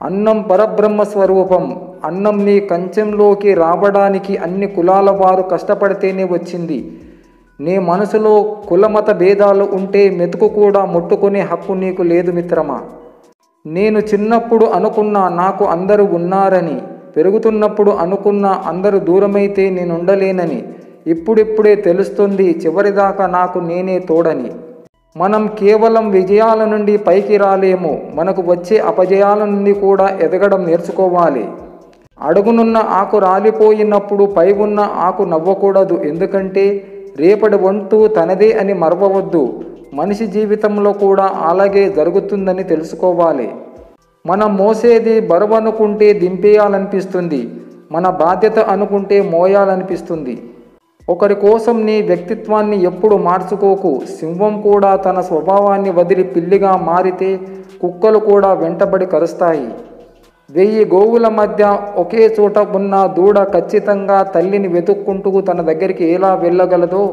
అన్నం పరబ్రహ్మ స్వరూపం. అన్నం నీ కంచంలోకి రావడానికి అన్ని కులాల వారు కష్టపడితేనే వచ్చింది. నీ మనసులో కులమత భేదాలు ఉంటే మెతుకు కూడా ముట్టుకునే హక్కు నీకు లేదు మిత్రమా. నేను చిన్నప్పుడు అనుకున్నా నాకు అందరూ ఉన్నారని, పెరుగుతున్నప్పుడు అనుకున్నా అందరూ దూరమైతే నేనుండలేనని, ఇప్పుడిప్పుడే తెలుస్తుంది చివరిదాకా నాకు నేనే తోడని. మనం కేవలం విజయాల నుండి పైకి రాలేము, మనకు వచ్చే అపజయాల నుండి కూడా ఎదగడం నేర్చుకోవాలి. అడుగునున్న ఆకు రాలిపోయినప్పుడు పై ఉన్న ఆకు నవ్వకూడదు, ఎందుకంటే రేపటి వంతు తనదే అని మరవవద్దు. మనిషి జీవితంలో కూడా అలాగే జరుగుతుందని తెలుసుకోవాలి. మనం మోసేది బరువు అనుకుంటే దింపేయాలనిపిస్తుంది, మన బాధ్యత అనుకుంటే మోయాలనిపిస్తుంది. ఒకరి కోసం నీ వ్యక్తిత్వాన్ని ఎప్పుడు మార్చుకోకు. సింహం కూడా తన స్వభావాన్ని వదిలి పిల్లిగా మారితే కుక్కలు కూడా వెంటబడి కరుస్తాయి. 1000 గోవుల మధ్య ఒకే చోట ఉన్న దూడ ఖచ్చితంగా తల్లిని వెతుక్కుంటూ తన దగ్గరికి ఎలా వెళ్ళగలదో,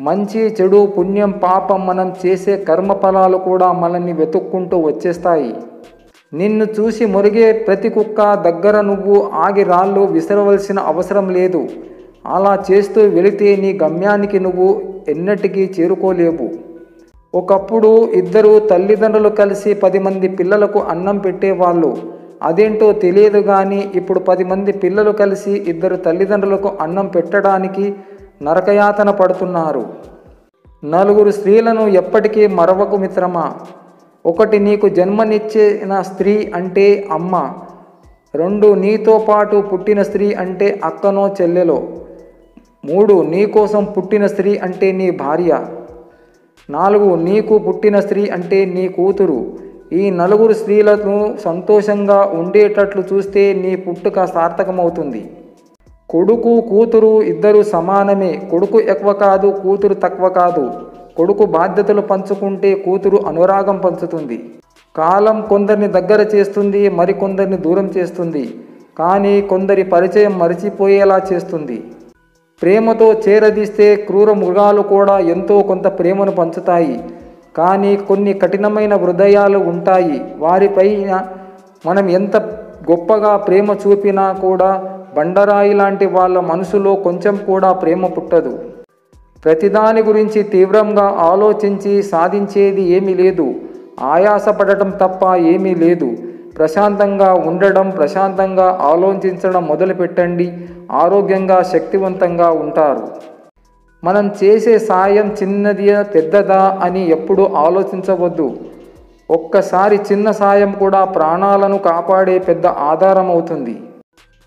మంచి చెడు పుణ్యం పాపం మనం చేసే కర్మఫలాలు కూడా మనల్ని వెతుక్కుంటూ వచ్చేస్తాయి. నిన్ను చూసి మురిగే ప్రతి కుక్క దగ్గర నువ్వు ఆగి రాళ్ళు విసరవలసిన అవసరం లేదు. అలా చేస్తూ వెళితే నీ గమ్యానికి నువ్వు ఎన్నటికీ చేరుకోలేవు. ఒకప్పుడు 2 తల్లిదండ్రులు కలిసి 10 మంది పిల్లలకు అన్నం పెట్టేవాళ్ళు. అదేంటో తెలియదు కానీ ఇప్పుడు 10 మంది పిల్లలు కలిసి 2 తల్లిదండ్రులకు అన్నం పెట్టడానికి నరకయాతన పడుతున్నారు. 4 స్త్రీలను ఎప్పటికీ మరవకు మిత్రమా. 1 నీకు జన్మనిచ్చిన స్త్రీ అంటే అమ్మ. 2 నీతో పాటు పుట్టిన స్త్రీ అంటే అక్కనో చెల్లెలో. 3 నీకోసం పుట్టిన స్త్రీ అంటే నీ భార్య. 4 నీకు పుట్టిన స్త్రీ అంటే నీ కూతురు. ఈ 4 స్త్రీలను సంతోషంగా ఉండేటట్లు చూస్తే నీ పుట్టుక సార్థకమవుతుంది. కొడుకు కూతురు 2 సమానమే. కొడుకు ఎక్కువ కాదు, కూతురు తక్కువ కాదు. కొడుకు బాధ్యతలు పంచుకుంటే కూతురు అనురాగం పంచుతుంది. కాలం కొందరిని దగ్గర చేస్తుంది, మరికొందరిని దూరం చేస్తుంది. కానీ కొందరి పరిచయం మరిచిపోయేలా చేస్తుంది. ప్రేమతో చేరదీస్తే క్రూర మృగాలు కూడా ఎంతో కొంత ప్రేమను పంచుతాయి. కానీ కొన్ని కఠినమైన హృదయాలు ఉంటాయి. వారిపైన మనం ఎంత గొప్పగా ప్రేమ చూపినా కూడా బండరాయి లాంటి వాళ్ళ మనసులో కొంచెం కూడా ప్రేమ పుట్టదు. ప్రతిదాని గురించి తీవ్రంగా ఆలోచించి సాధించేది ఏమీ లేదు. ఆయాసపడటం తప్ప ఏమీ లేదు. ప్రశాంతంగా ఉండడం, ప్రశాంతంగా ఆలోచించడం మొదలుపెట్టండి. ఆరోగ్యంగా శక్తివంతంగా ఉంటారు. మనం చేసే సాయం చిన్నదా పెద్దదా అని ఎప్పుడూ ఆలోచించవద్దు. ఒక్కసారి చిన్న సాయం కూడా ప్రాణాలను కాపాడే పెద్ద ఆధారం అవుతుంది.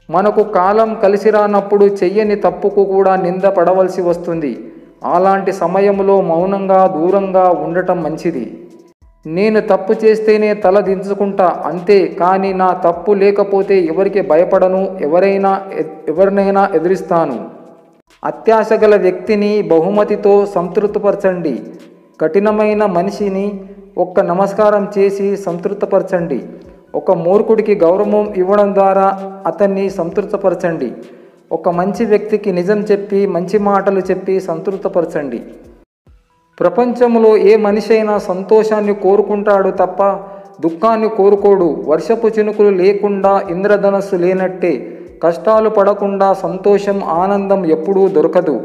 మనకు కాలం కలిసి రానప్పుడు చెయ్యని తప్పుకు కూడా నింద పడవలసి వస్తుంది. అలాంటి సమయంలో మౌనంగా దూరంగా ఉండటం మంచిది. నేను తప్పు చేస్తేనే తల దించుకుంటా అంతే, కానీ నా తప్పు లేకపోతే ఎవరికి భయపడను, ఎవరినైనా ఎదిరిస్తాను. అత్యాశ గల వ్యక్తిని బహుమతితో సంతృప్తిపరచండి. కఠినమైన మనిషిని ఒక్క నమస్కారం చేసి సంతృప్తిపరచండి. ఒక మూర్ఖుడికి గౌరవం ఇవ్వడం ద్వారా అతన్ని సంతృప్తిపరచండి. ఒక మంచి వ్యక్తికి నిజం చెప్పి మంచి మాటలు చెప్పి సంతృప్తిపరచండి. ప్రపంచంలో ఏ మనిషి అయినా సంతోషాన్ని కోరుకుంటాడు తప్ప దుఃఖాన్ని కోరుకోడు. వర్షపు చినుకులు లేకుండా ఇంద్రధనస్సు లేనట్టే కష్టాలు పడకుండా సంతోషం ఆనందం ఎప్పుడూ దొరకదు.